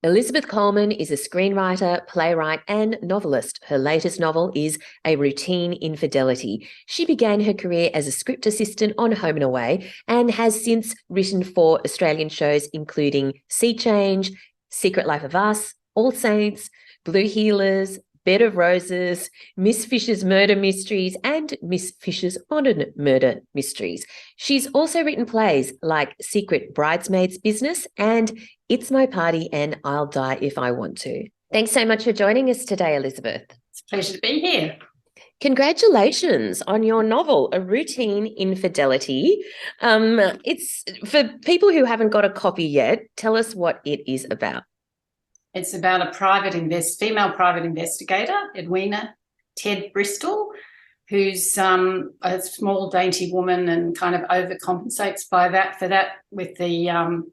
Elizabeth Coleman is a screenwriter, playwright, and novelist. Her latest novel is A Routine Infidelity. She began her career as a script assistant on Home and Away and has since written for Australian shows including Sea Change, Secret Life of Us, All Saints, Blue Healers, Bed of Roses, Miss Fisher's Murder Mysteries, and Miss Fisher's Modern Murder Mysteries. She's also written plays like Secret Bridesmaids Business and It's My Party and I'll Die If I Want to. Thanks so much for joining us today, Elizabeth. It's a pleasure to be here. Congratulations on your novel, A Routine Infidelity. It's for people who haven't got a copy yet, tell us what it is about. It's about a female private investigator, Edwina Ted Bristol, who's a small, dainty woman and kind of overcompensates for that with the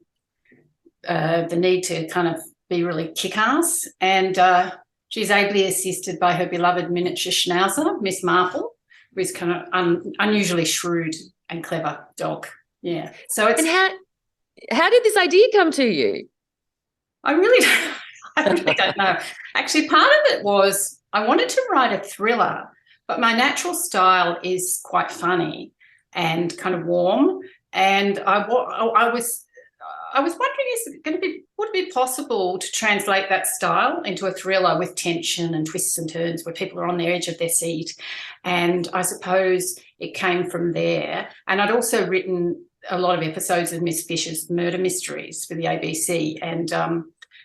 need to kind of be really kick-ass. And she's ably assisted by her beloved miniature schnauzer, Miss Marple, who's kind of unusually shrewd and clever dog. Yeah. So it's. And how did this idea come to you? I really don't know. Actually, part of it was I wanted to write a thriller, but my natural style is quite funny and kind of warm. And I was wondering, would it be possible to translate that style into a thriller with tension and twists and turns where people are on the edge of their seat? And I suppose it came from there. And I'd also written a lot of episodes of Miss Fisher's Murder Mysteries for the ABC. And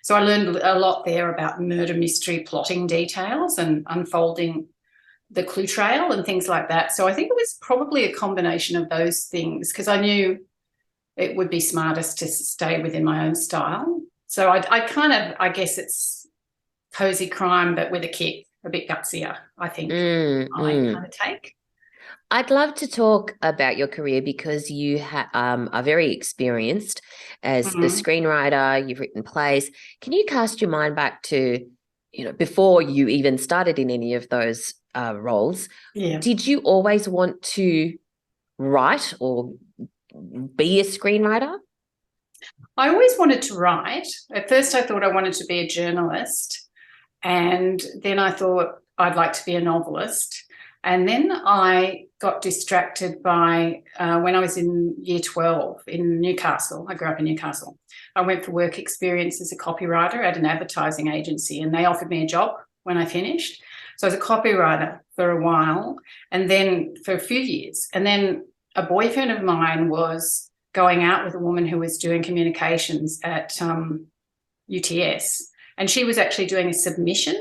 so I learned a lot there about murder mystery plotting details and unfolding the clue trail and things like that. So I think it was probably a combination of those things because I knew it would be smartest to stay within my own style. So I guess it's cozy crime, but with a kick, a bit gutsier, I think, I kind of take. I'd love to talk about your career because you are very experienced as a screenwriter. You've written plays. Can you cast your mind back to, before you even started in any of those roles? Yeah. Did you always want to write or be a screenwriter? I always wanted to write. At first I thought I wanted to be a journalist, and then I thought I'd like to be a novelist. And then I got distracted by when I was in year 12 in Newcastle. I grew up in Newcastle. I went for work experience as a copywriter at an advertising agency, and they offered me a job when I finished. So I was a copywriter for a while and then for a few years. And then a boyfriend of mine was going out with a woman who was doing communications at UTS, and she was actually doing a submission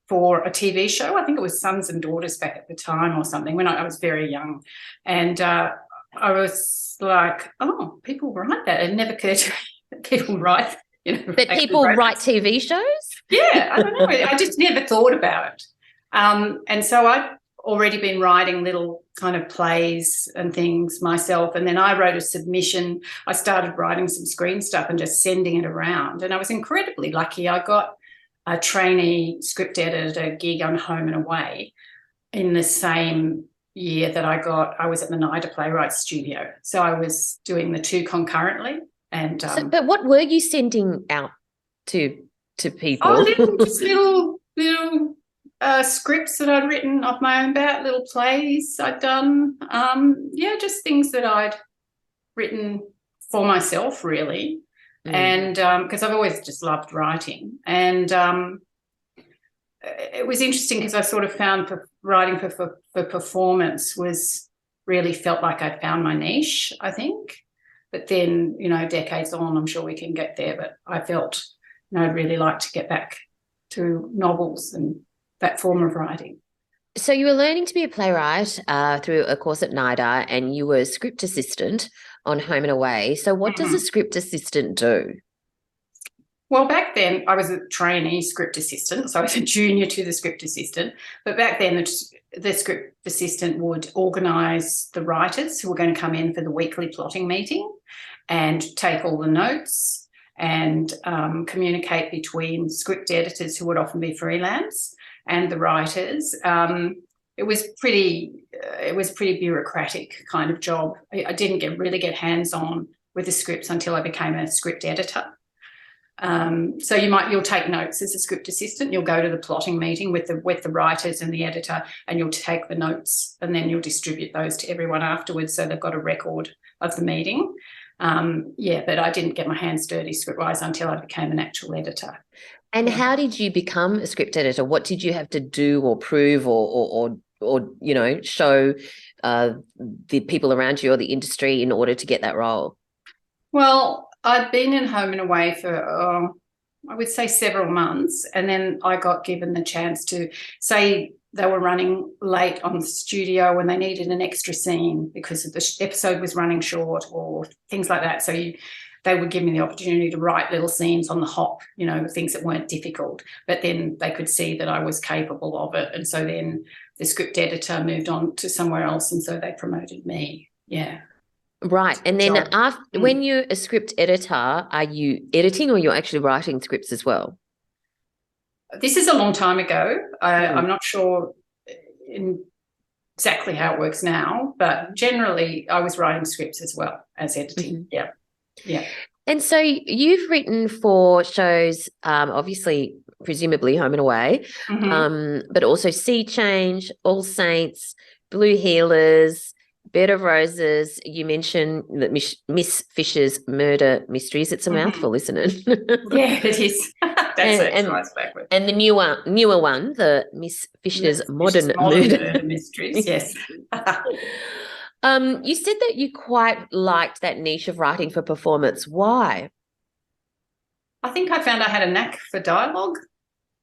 for a TV show. I think it was Sons and Daughters back at the time or something when I was very young. And I was like, oh, people write that. It never occurred to me that people write, That people write TV shows? Yeah, I don't know. I just never thought about it. And so I'd already been writing little kind of plays and things myself. And then I wrote a submission. I started writing some screen stuff and just sending it around. And I was incredibly lucky. I got a trainee script editor gig on Home and Away in the same year that I was at the NIDA Playwrights Studio. So I was doing the two concurrently. And but what were you sending out to people? Oh, just little scripts that I'd written off my own bat, little plays I'd done. Just things that I'd written for myself, really. And because I've always just loved writing. And it was interesting because I sort of found writing for performance really felt like I'd found my niche, I think. But then, decades on, I'm sure we can get there. But I felt, I'd really like to get back to novels and that form of writing. So you were learning to be a playwright through a course at NIDA, and you were a script assistant on Home and Away. So what does a script assistant do? Well, back then I was a trainee script assistant, so I was a junior to the script assistant. But back then the script assistant would organise the writers who were going to come in for the weekly plotting meeting and take all the notes and communicate between script editors, who would often be freelance, and the writers. It was pretty bureaucratic kind of job. I didn't really get hands-on with the scripts until I became a script editor. So you'll take notes as a script assistant. You'll go to the plotting meeting with the writers and the editor, and you'll take the notes, and then you'll distribute those to everyone afterwards, so they've got a record of the meeting. But I didn't get my hands dirty script-wise until I became an actual editor. And how did you become a script editor? What did you have to do or prove or show the people around you or the industry in order to get that role? Well, I'd been in Home and Away for, I would say, several months, and then I got given the chance to say they were running late on the studio and they needed an extra scene because the episode was running short or things like that. So they would give me the opportunity to write little scenes on the hop, things that weren't difficult, but then they could see that I was capable of it. And so then the script editor moved on to somewhere else, and so they promoted me. Yeah. Right. And then when you're a script editor, are you editing or you're actually writing scripts as well? This is a long time ago. I'm not sure exactly how it works now, but generally I was writing scripts as well as editing. Mm-hmm. Yeah. And so you've written for shows, obviously, presumably Home and Away, but also Sea Change, All Saints, Blue Heelers, Bed of Roses. You mentioned that Miss Fisher's Murder Mysteries. It's a mouthful, isn't it? Yeah, it is. That's nice backwards. And the newer one, the Miss Fisher's Modern Murder Mysteries. Yes. You said that you quite liked that niche of writing for performance. Why? I think I found I had a knack for dialogue.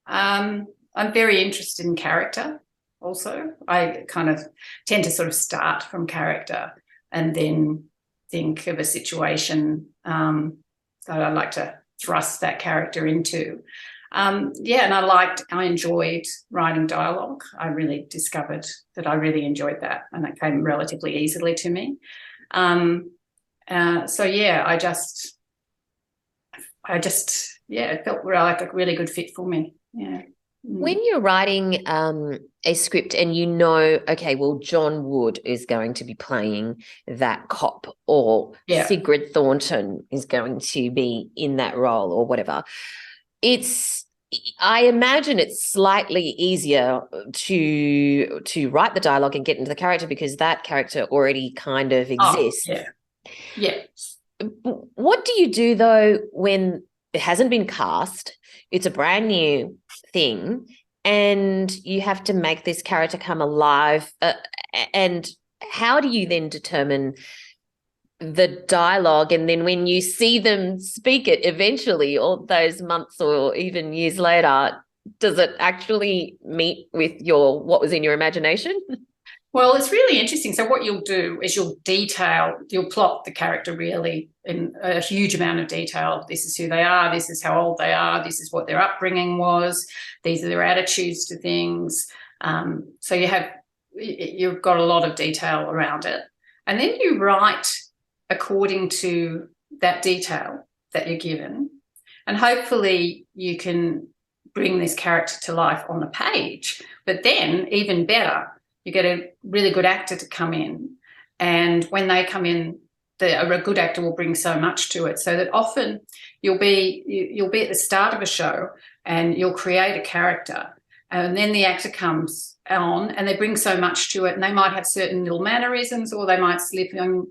I'm very interested in character also. I kind of tend to sort of start from character and then think of a situation that I'd like to thrust that character into. And I enjoyed writing dialogue. I really discovered that I really enjoyed that, and that came relatively easily to me. It felt like a really good fit for me. Yeah. When you're writing a script and okay, well, John Wood is going to be playing that cop, or Sigrid Thornton is going to be in that role, or whatever, I imagine it's slightly easier to write the dialogue and get into the character because that character already kind of exists. Yeah. What do you do, though, when it hasn't been cast, it's a brand new thing, and you have to make this character come alive? And how do you then determine the dialogue, and then when you see them speak it eventually, all those months or even years later, does it actually meet with what was in your imagination? Well, it's really interesting. So what you'll do is you'll plot the character really in a huge amount of detail. This is who they are, this is how old they are, this is what their upbringing was, these are their attitudes to things. So you've got a lot of detail around it. And then you write according to that detail that you're given. And hopefully you can bring this character to life on the page. But then, even better, you get a really good actor to come in. And when they come in, a good actor will bring so much to it, so that often you'll be at the start of a show and you'll create a character, and then the actor comes on and they bring so much to it, and they might have certain little mannerisms, or they might slip in,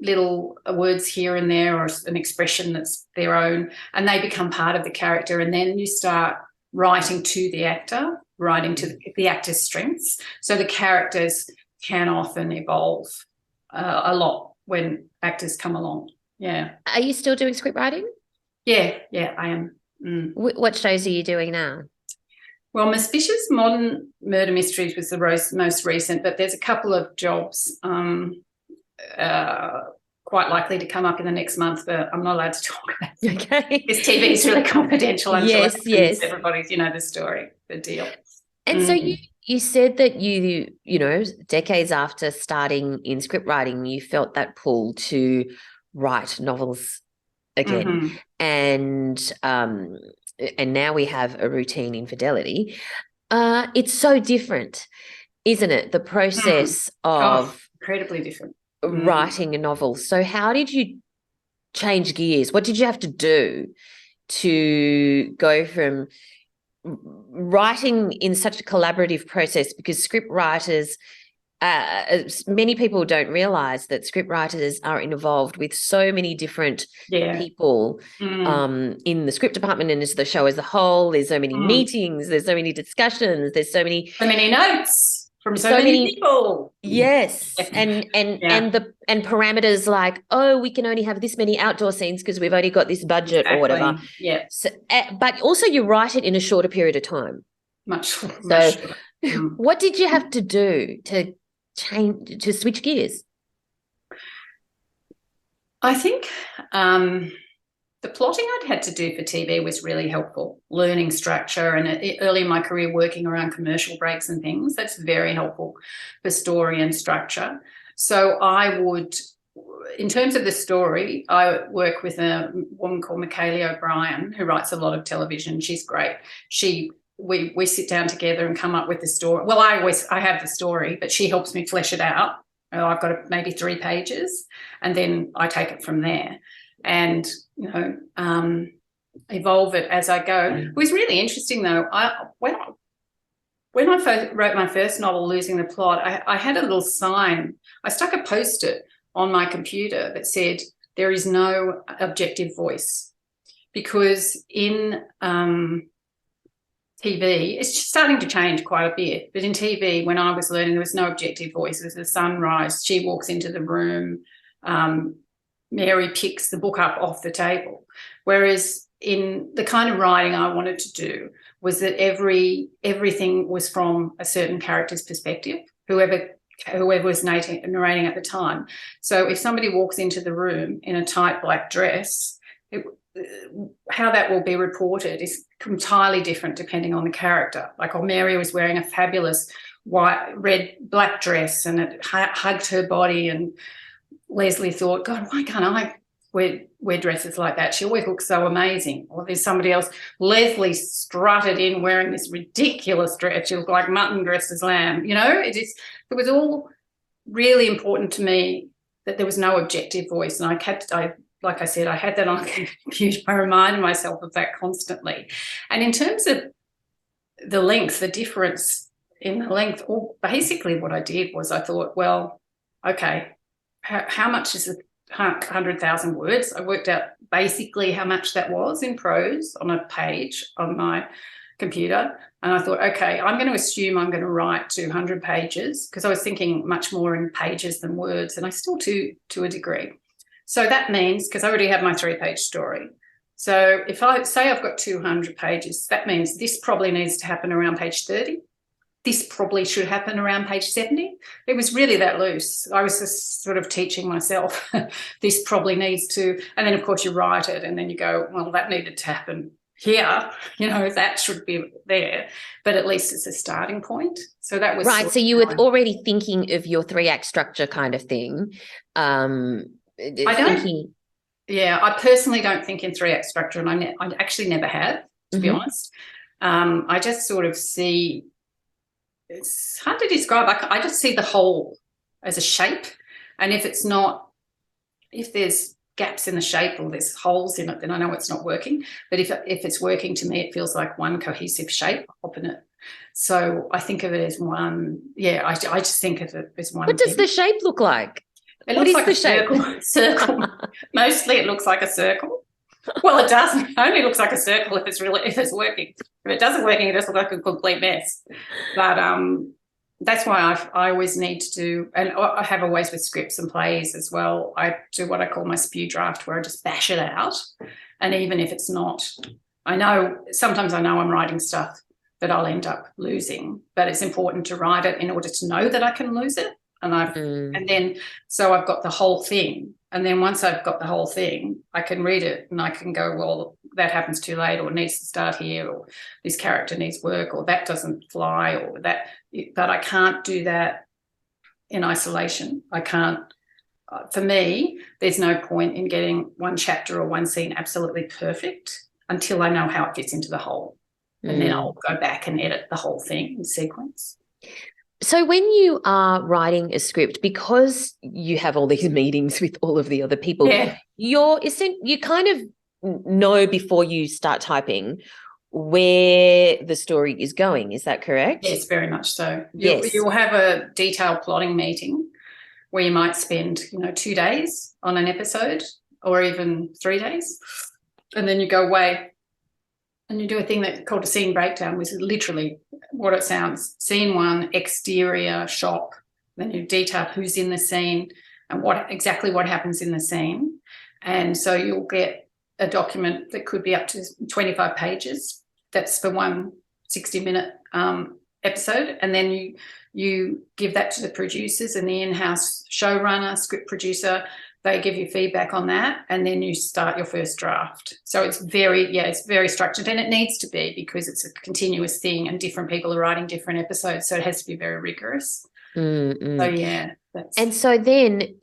little words here and there, or an expression that's their own, and they become part of the character. And then you start writing to the actor, writing to the actor's strengths. So the characters can often evolve a lot when actors come along. Yeah. Are you still doing script writing? Yeah, I am. What shows are you doing now? Well, Miss Fisher's Modern Murder Mysteries was the most recent, but there's a couple of jobs quite likely to come up in the next month, but I'm not allowed to talk about it. Okay. This TV is really confidential until yes. Everybody's, the story, the deal. And so you said that you decades after starting in script writing, you felt that pull to write novels again. And now we have a routine infidelity. It's so different, isn't it? The process of incredibly different writing a novel. So how did you change gears? What did you have to do to go from writing in such a collaborative process? Because script writers, many people don't realize that script writers are involved with so many different people in the script department and as the show as a whole. There's so many meetings, there's so many discussions, there's so many notes from so many people. Yes. And parameters like, oh, we can only have this many outdoor scenes because we've only got this budget or whatever. Yeah. So, but also you write it in a shorter period of time. Much shorter. What did you have to do to switch gears? I think the plotting I'd had to do for TV was really helpful, learning structure, and early in my career working around commercial breaks and things. That's very helpful for story and structure. So I would, in terms of the story, I work with a woman called Michaela O'Brien who writes a lot of television. She's great. We sit down together and come up with the story. Well, I have the story, but she helps me flesh it out. I've got maybe 3 pages, and then I take it from there and, evolve it as I go. It was really interesting, though. When I first wrote my first novel, Losing the Plot, I had a little sign. I stuck a Post-it on my computer that said, there is no objective voice, because in TV, it's starting to change quite a bit, but in TV, when I was learning, there was no objective voice. It was the sunrise. She walks into the room. Mary picks the book up off the table. Whereas in the kind of writing I wanted to do was that everything was from a certain character's perspective, whoever was narrating at the time. So if somebody walks into the room in a tight black dress, how that will be reported is entirely different depending on the character. Like, Mary was wearing a fabulous black dress and it hugged her body, and Leslie thought, God, why can't I wear dresses like that? She always looks so amazing. Or there's somebody else, Leslie strutted in wearing this ridiculous dress. She looked like mutton dressed as lamb. It was all really important to me that there was no objective voice. And like I said, I had that on a computer. I reminded myself of that constantly. And in terms of the length, the difference in the length, basically what I did was I thought, well, okay, how much is 100,000 words? I worked out basically how much that was in prose on a page on my computer. And I thought, okay, I'm going to assume I'm going to write 200 pages, because I was thinking much more in pages than words, and I still do to a degree. So that means, because I already have my 3-page story, so if I say I've got 200 pages, that means this probably needs to happen around page 30. This probably should happen around page 70. It was really that loose. I was just sort of teaching myself this probably needs to, and then of course you write it and then you go, well, that needed to happen here, that should be there, but at least it's a starting point. So that was right. So you were already thinking of your 3-act structure kind of thing. I personally don't think in 3-act structure, and I actually never have, to be honest. I just sort of see, it's hard to describe. I just see the whole as a shape, and if there's gaps in the shape or there's holes in it, then I know it's not working. But if it's working, to me, it feels like one cohesive shape in it. So I think of it as one. Yeah, I just think of it as one. What does the shape look like? It looks like a circle. Mostly it looks like a circle. Well, it doesn't. It only looks like a circle if it's working. If it doesn't working, it just looks like a complete mess. But that's why I always need to do, and I have always with scripts and plays as well, I do what I call my spew draft, where I just bash it out. And even if it's not, sometimes I know I'm writing stuff that I'll end up losing, but it's important to write it in order to know that I can lose it. And then so I've got the whole thing. And then once I've got the whole thing, I can read it and I can go, well, that happens too late, or it needs to start here, or this character needs work, or that doesn't fly, or that. But I can't do that in isolation. I can't. For me, there's no point in getting one chapter or one scene absolutely perfect until I know how it fits into the whole. And then I'll go back and edit the whole thing in sequence. So when you are writing a script, because you have all these meetings with all of the other people, Yeah. you kind of know before you start typing where the story is going. Is that correct? Yes, very much so. Yes. You'll have a detailed plotting meeting where you might spend, 2 days on an episode or even 3 days. And then you go away and you do a thing that's called a scene breakdown, which is literally what it sounds. Scene 1, exterior shop. Then you detail who's in the scene and exactly what happens in the scene. And so you'll get a document that could be up to 25 pages. That's for one 60-minute episode. And then you give that to the producers and the in-house showrunner, script producer. They give you feedback on that, and then you start your first draft. So it's very structured, and it needs to be, because it's a continuous thing and different people are writing different episodes, so it has to be very rigorous. So yeah. And so then,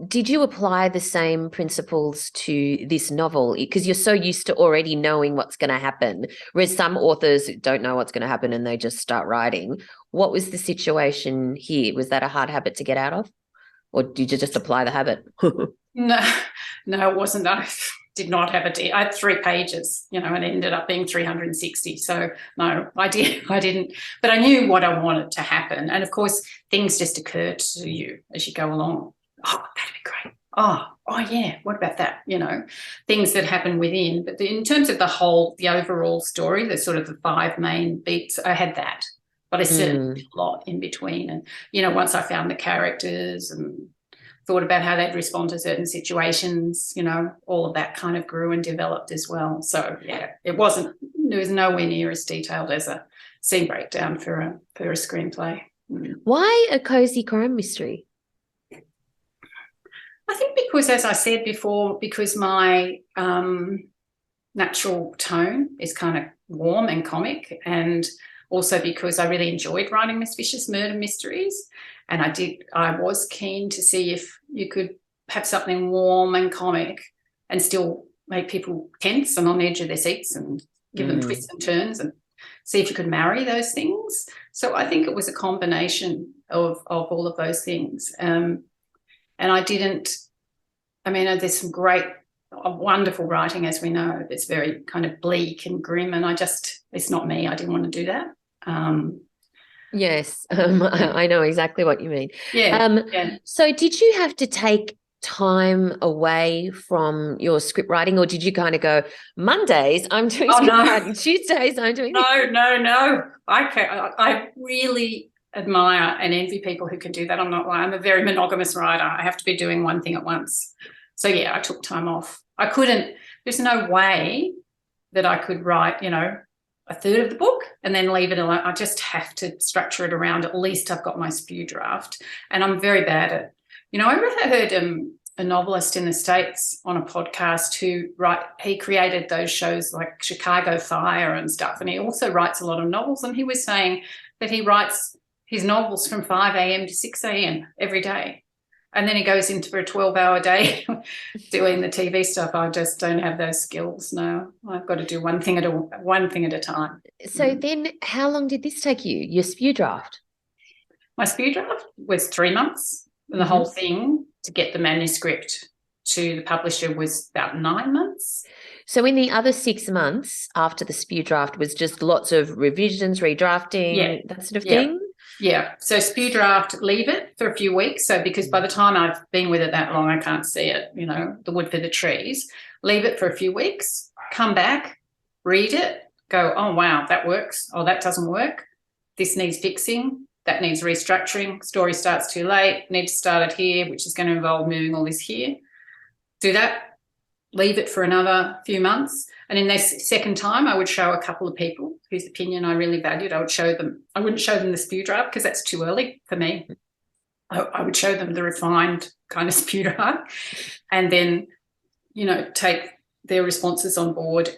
did you apply the same principles to this novel? Because you're so used to already knowing what's going to happen, whereas some authors don't know what's going to happen and they just start writing. What was the situation here? Was that a hard habit to get out of? Or did you just apply the habit? No, it wasn't. I did not have I had 3 pages, and it ended up being 360. So no, I didn't. But I knew what I wanted to happen. And of course, things just occur to you as you go along. Oh, that'd be great. Oh yeah, what about that? Things that happen within. But in terms of the overall story, the sort of the 5 main beats, I had that. But I said a lot in between. And, once I found the characters and thought about how they'd respond to certain situations, all of that kind of grew and developed as well. So, yeah, it was nowhere near as detailed as a scene breakdown for a screenplay. Why a cozy crime mystery? I think because, as I said before, because my natural tone is kind of warm and comic, and also because I really enjoyed writing Miss Fisher's murder mysteries, and I was keen to see if you could have something warm and comic and still make people tense and on the edge of their seats and give them twists and turns, and see if you could marry those things. So I think it was a combination of all of those things. And there's some great, wonderful writing, as we know, that's very kind of bleak and grim, and it's not me. I didn't want to do that. Yes, I know exactly what you mean. Yeah. So did you have to take time away from your script writing, or did you kind of go, Mondays I'm doing script writing, Tuesdays I'm doing No. I really admire and envy people who can do that. I'm a very monogamous writer. I have to be doing one thing at once. So yeah, I took time off. There's no way that I could write, a third of the book and then leave it alone. I just have to structure it around, at least I've got my spew draft, and I'm very bad at, I heard a novelist in the States on a podcast he created those shows like Chicago Fire and stuff, and he also writes a lot of novels, and he was saying that he writes his novels from 5 a.m. to 6 a.m. every day. And then he goes into for a 12-hour day doing the TV stuff. I just don't have those skills. No, I've got to do one thing at a time. So then how long did this take you, your spew draft? My spew draft was 3 months. And the whole thing to get the manuscript to the publisher was about 9 months. So in the other 6 months after the spew draft was just lots of revisions, redrafting, that sort of thing? Yeah. So spew draft, leave it for a few weeks. So because by the time I've been with it that long, I can't see it, the wood for the trees. Leave it for a few weeks, come back, read it, go, oh, wow, that works. Oh, that doesn't work. This needs fixing. That needs restructuring. Story starts too late. Need to start it here, which is going to involve moving all this here. Do that. Leave it for another few months. And in this second time, I would show a couple of people whose opinion I really valued. I wouldn't show them the spew draft because that's too early for me. I would show them the refined kind of spew draft, and then, take their responses on board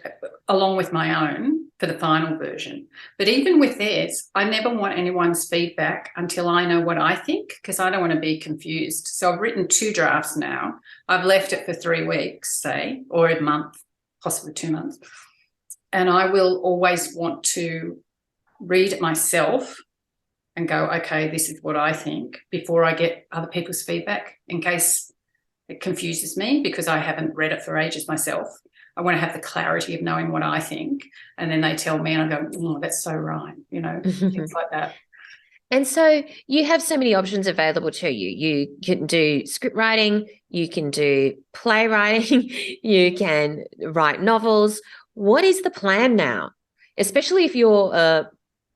along with my own for the final version. But even with theirs, I never want anyone's feedback until I know what I think, because I don't want to be confused. So I've written 2 drafts now. I've left it for 3 weeks, say, or a month, possibly 2 months. And I will always want to read it myself and go, okay, this is what I think, before I get other people's feedback, in case it confuses me because I haven't read it for ages myself. I want to have the clarity of knowing what I think, and then they tell me and I go, oh, that's so right, things like that. And so you have so many options available to you. You can do script writing, you can do playwriting, you can write novels. What is the plan now? Especially if you're a,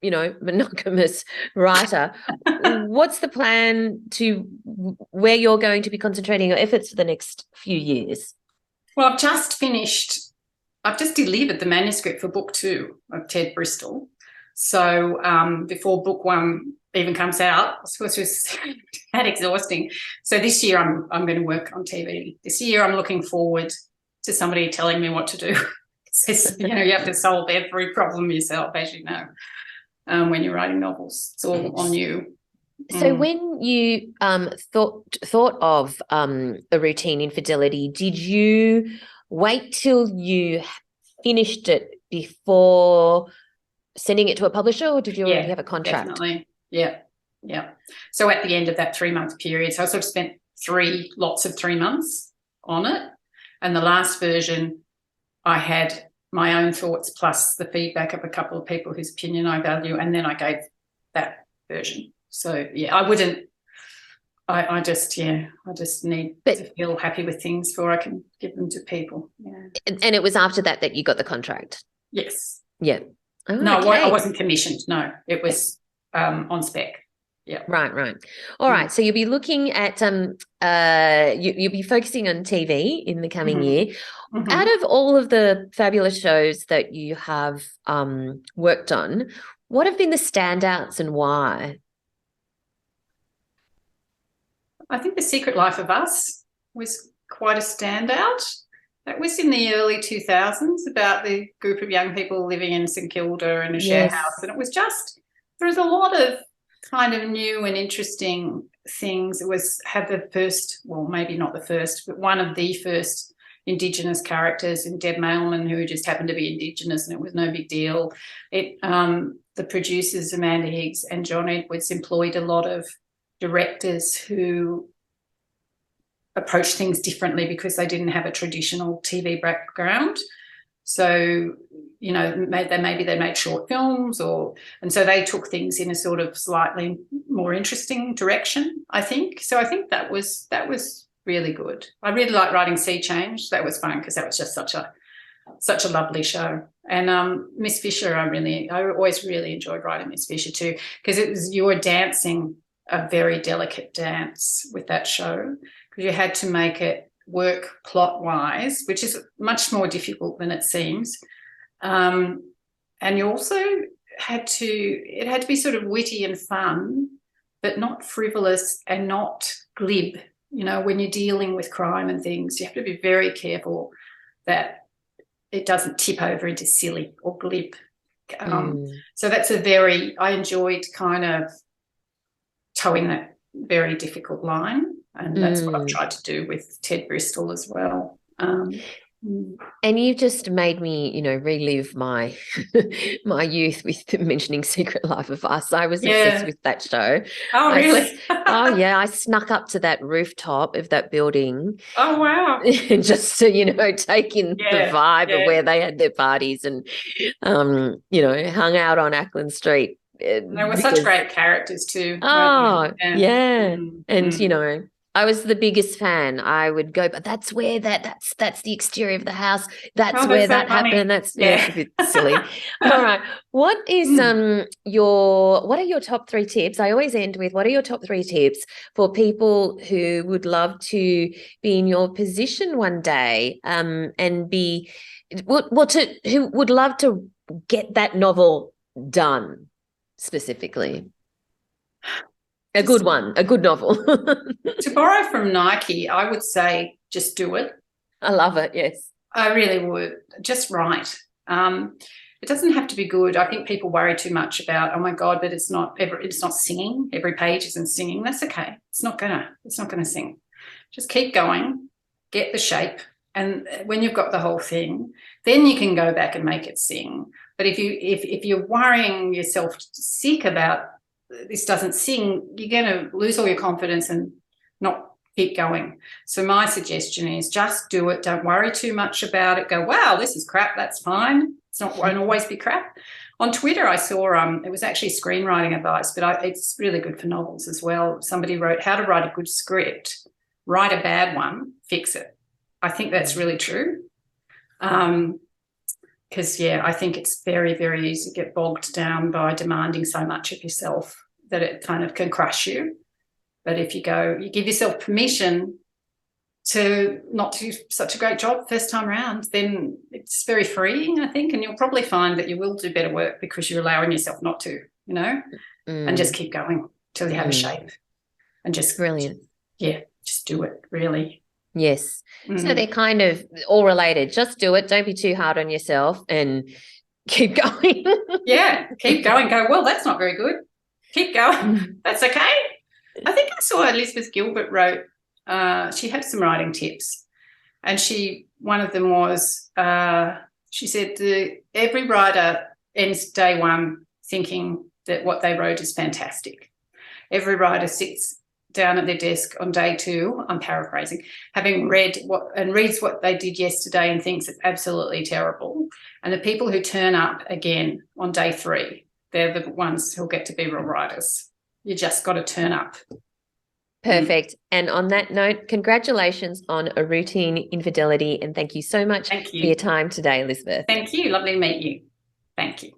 monogamous writer. What's the plan to where you're going to be concentrating your efforts for the next few years? Well, I've just delivered the manuscript for book 2 of Ted Bristol. So before book 1 even comes out, which was that exhausting. So this year I'm going to work on TV. This year I'm looking forward to somebody telling me what to do. You have to solve every problem yourself, as you know, when you're writing novels. It's all on you. So when you thought of a routine infidelity, did you wait till you finished it before sending it to a publisher, or did you already have a contract? Definitely. Yeah. So at the end of that 3-month period, so I sort of spent 3 months on it, and the last version I had my own thoughts plus the feedback of a couple of people whose opinion I value, and then I gave that version. So I just need to feel happy with things before I can give them to people. Yeah. And it was after that you got the contract? Yes. Yeah. Oh, no, okay. I wasn't commissioned. No, it was on spec. Yeah. Right. All right. So you'll be looking at you'll be focusing on TV in the coming year. Out of all of the fabulous shows that you have worked on, what have been the standouts and why? I think The Secret Life of Us was quite a standout. That was in the early 2000s, about the group of young people living in St Kilda in a share house. And it was there was a lot of kind of new and interesting things. It had the first, well, maybe not the first, but one of the first Indigenous characters in Deb Mailman, who just happened to be Indigenous, and it was no big deal. The producers, Amanda Higgs and John Edwards, employed a lot of directors who approach things differently because they didn't have a traditional TV background. So, maybe they made short films, and so they took things in a sort of slightly more interesting direction, I think. So I think that was really good. I really like writing Sea Change. That was fun because that was just such a lovely show. And Miss Fisher, I always really enjoyed writing Miss Fisher too, because you were dancing a very delicate dance with that show, because you had to make it work plot-wise, which is much more difficult than it seems. And you also had to be sort of witty and fun, but not frivolous and not glib. When you're dealing with crime and things, you have to be very careful that it doesn't tip over into silly or glib. So that's I enjoyed kind of towing that very difficult line, and that's what I've tried to do with Ted Bristol as well. And you've just made me, relive my my youth with mentioning Secret Life of Us. I was obsessed with that show. Oh, really? I snuck up to that rooftop of that building. Oh, wow. Just to, take in the vibe of where they had their parties, and, hung out on Ackland Street. They were such great characters too. Oh, yeah. And, I was the biggest fan. I would go, but that's where that's the exterior of the house. That's where that happened. That's a bit silly. All right. What is what are your top 3 tips? I always end with, what are your top 3 tips for people who would love to be in your position one day, and who would love to get that novel done specifically? A good novel. To borrow from Nike, I would say just do it. I love it, yes. I really would. Just write. It doesn't have to be good. I think people worry too much about, oh my God, but it's not singing. Every page isn't singing. That's okay. It's not gonna sing. Just keep going, get the shape, and when you've got the whole thing, then you can go back and make it sing. But if you're worrying yourself sick about this doesn't sing, you're going to lose all your confidence and not keep going. So my suggestion is just do it. Don't worry too much about it. Go, wow, this is crap. That's fine. It's not, won't always be crap. On Twitter, I saw it was actually screenwriting advice, but it's really good for novels as well. Somebody wrote how to write a good script, write a bad one, fix it. I think that's really true. Because, I think it's very, very easy to get bogged down by demanding so much of yourself that it kind of can crush you. But if you give yourself permission to not do such a great job first time around, then it's very freeing, I think, and you'll probably find that you will do better work because you're allowing yourself not to, and just keep going till you have a shape and just brilliant. Just do it, really. Yes. So they're kind of all related. Just do it. Don't be too hard on yourself and keep going. Keep going. Go, well, that's not very good. Keep going. That's okay. I think I saw Elizabeth Gilbert wrote, she had some writing tips, and one of them was, she said every writer ends day one thinking that what they wrote is fantastic. Every writer sits down at their desk on day two, I'm paraphrasing, having reads what they did yesterday and thinks it's absolutely terrible. And the people who turn up again on day three, they're the ones who'll get to be real writers. You just got to turn up. Perfect. And on that note, congratulations on A Routine Infidelity, and thank you so much for your time today, Elizabeth. Thank you. Lovely to meet you. Thank you.